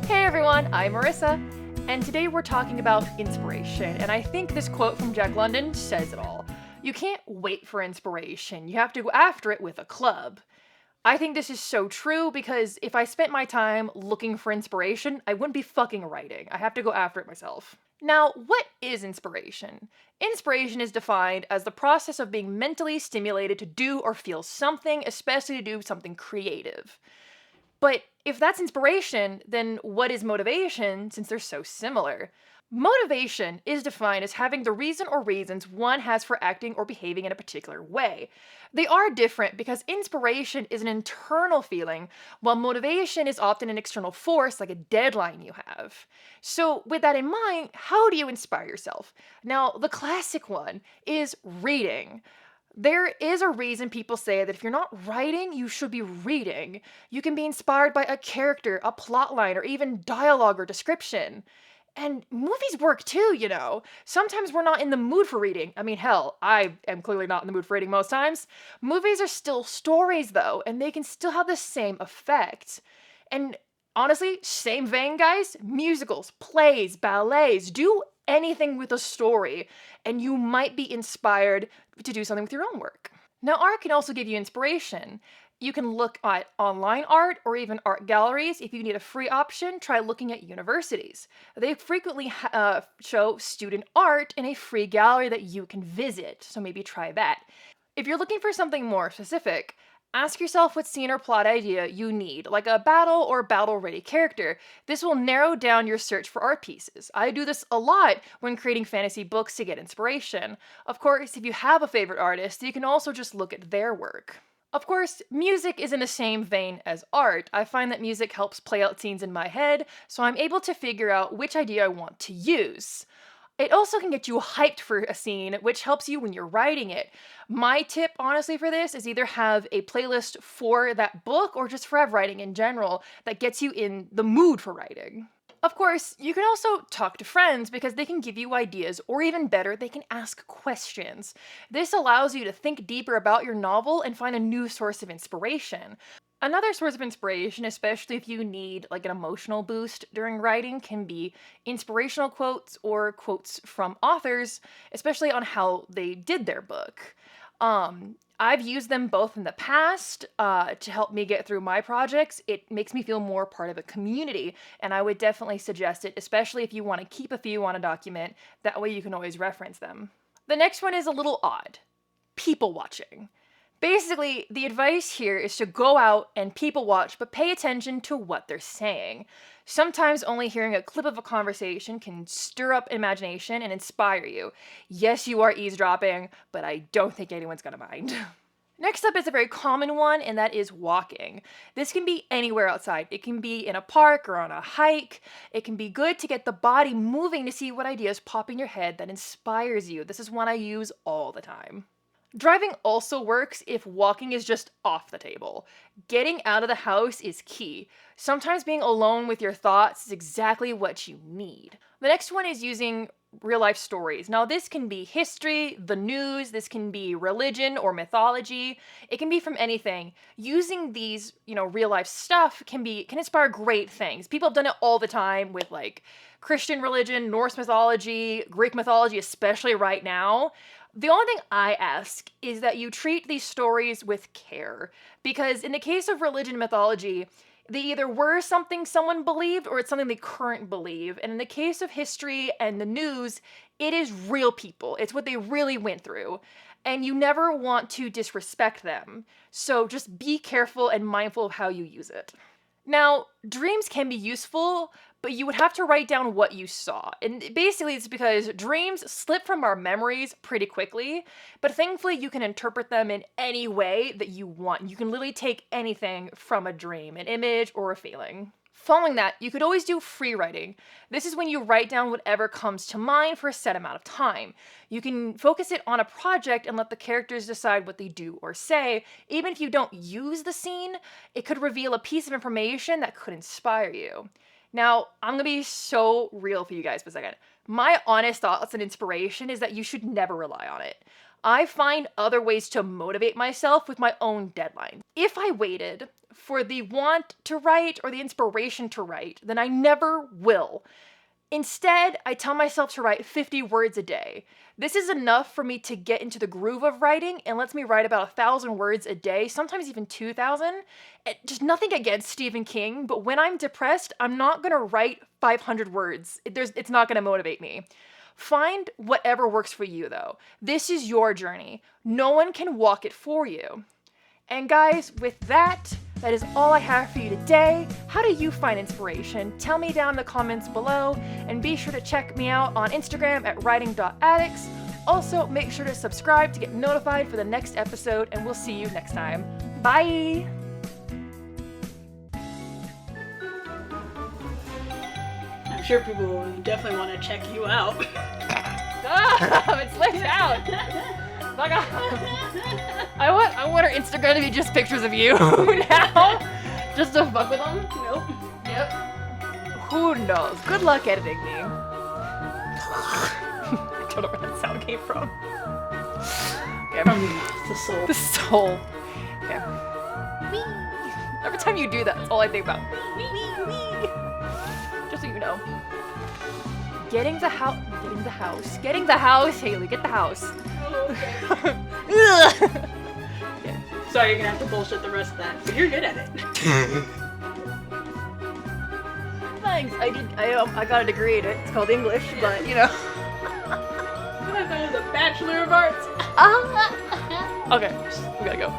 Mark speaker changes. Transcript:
Speaker 1: Hey everyone, I'm Marissa, and today we're talking about inspiration, and I think this quote from Jack London says it all. You can't wait for inspiration, you have to go after it with a club. I think this is so true because if I spent my time looking for inspiration, I wouldn't be fucking writing. I have to go after it myself. Now, what is inspiration? Inspiration is defined as the process of being mentally stimulated to do or feel something, especially to do something creative. But if that's inspiration, then what is motivation since they're so similar? Motivation is defined as having the reason or reasons one has for acting or behaving in a particular way. They are different because inspiration is an internal feeling, while motivation is often an external force like a deadline you have. So, with that in mind, how do you inspire yourself? Now, the classic one is reading. There is a reason people say that if you're not writing, you should be reading. You can be inspired by a character, a plotline, or even dialogue or description. And movies work too, you know. Sometimes we're not in the mood for reading. I mean, hell, I am clearly not in the mood for reading most times. Movies are still stories, though, and they can still have the same effect. And honestly, same vein, guys, musicals, plays, ballets, do anything with a story, and you might be inspired to do something with your own work. Now, art can also give you inspiration. You can look at online art or even art galleries. If you need a free option, try looking at universities. They frequently show student art in a free gallery that you can visit, so maybe try that. If you're looking for something more specific, ask yourself what scene or plot idea you need, like a battle or battle-ready character. This will narrow down your search for art pieces. I do this a lot when creating fantasy books to get inspiration. Of course, if you have a favorite artist, you can also just look at their work. Of course, music is in the same vein as art. I find that music helps play out scenes in my head, so I'm able to figure out which idea I want to use. It also can get you hyped for a scene, which helps you when you're writing it. My tip, honestly, for this is either have a playlist for that book or just for writing in general that gets you in the mood for writing. Of course, you can also talk to friends because they can give you ideas, or even better, they can ask questions. This allows you to think deeper about your novel and find a new source of inspiration. Another source of inspiration, especially if you need like an emotional boost during writing, can be inspirational quotes or quotes from authors, especially on how they did their book. I've used them both in the past to help me get through my projects. It makes me feel more part of a community, and I would definitely suggest it, especially if you want to keep a few on a document. That way you can always reference them. The next one is a little odd. People watching. Basically, the advice here is to go out and people watch, but pay attention to what they're saying. Sometimes only hearing a clip of a conversation can stir up imagination and inspire you. Yes, you are eavesdropping, but I don't think anyone's gonna mind. Next up is a very common one, and that is walking. This can be anywhere outside. It can be in a park or on a hike. It can be good to get the body moving to see what ideas pop in your head that inspires you. This is one I use all the time. Driving also works if walking is just off the table. Getting out of the house is key. Sometimes being alone with your thoughts is exactly what you need. The next one is using real life stories. Now, this can be history, the news, this can be religion or mythology. It can be from anything. Using these, real life stuff can inspire great things. People have done it all the time with like Christian religion, Norse mythology, Greek mythology, especially right now. The only thing I ask is that you treat these stories with care, because in the case of religion and mythology, they either were something someone believed or it's something they currently believe. And in the case of history and the news, it is real people. It's what they really went through. And you never want to disrespect them. So just be careful and mindful of how you use it. Now, dreams can be useful, but you would have to write down what you saw. And basically it's because dreams slip from our memories pretty quickly, but thankfully you can interpret them in any way that you want. You can literally take anything from a dream, an image or a feeling. Following that, you could always do free writing. This is when you write down whatever comes to mind for a set amount of time. You can focus it on a project and let the characters decide what they do or say. Even if you don't use the scene, it could reveal a piece of information that could inspire you. Now, I'm gonna be so real for you guys for a second. My honest thoughts and inspiration is that you should never rely on it. I find other ways to motivate myself with my own deadline. If I waited for the want to write or the inspiration to write, then I never will. Instead, I tell myself to write 50 words a day. This is enough for me to get into the groove of writing and lets me write about 1,000 words a day, sometimes even 2,000. Just nothing against Stephen King, but when I'm depressed, I'm not gonna write 500 words. It's not gonna motivate me. Find whatever works for you though. This is your journey. No one can walk it for you. And guys, with that is all I have for you today. How do you find inspiration? Tell me down in the comments below, and be sure to check me out on Instagram at writing.addicts. Also, make sure to subscribe to get notified for the next episode, and we'll see you next time. Bye!
Speaker 2: I'm sure people will definitely want to check you out.
Speaker 1: It's late out! Fuck off. I want our Instagram to be just pictures of you now. Just to fuck with them.
Speaker 2: Nope.
Speaker 1: Yep. Who knows? Good luck editing me. I don't know where that sound came from. Okay.
Speaker 2: From the soul.
Speaker 1: The soul. Okay. Wee. Every time you do that, that's all I think about. Wee, wee, wee. Just so you know. Getting the house, Haley, get the house.
Speaker 2: Oh, okay. Sorry, you're gonna have to bullshit the rest of that, but you're good at it.
Speaker 1: Thanks. I got a degree in it. It's called English, but you know.
Speaker 2: I thought it was a Bachelor of Arts.
Speaker 1: Okay, we gotta go.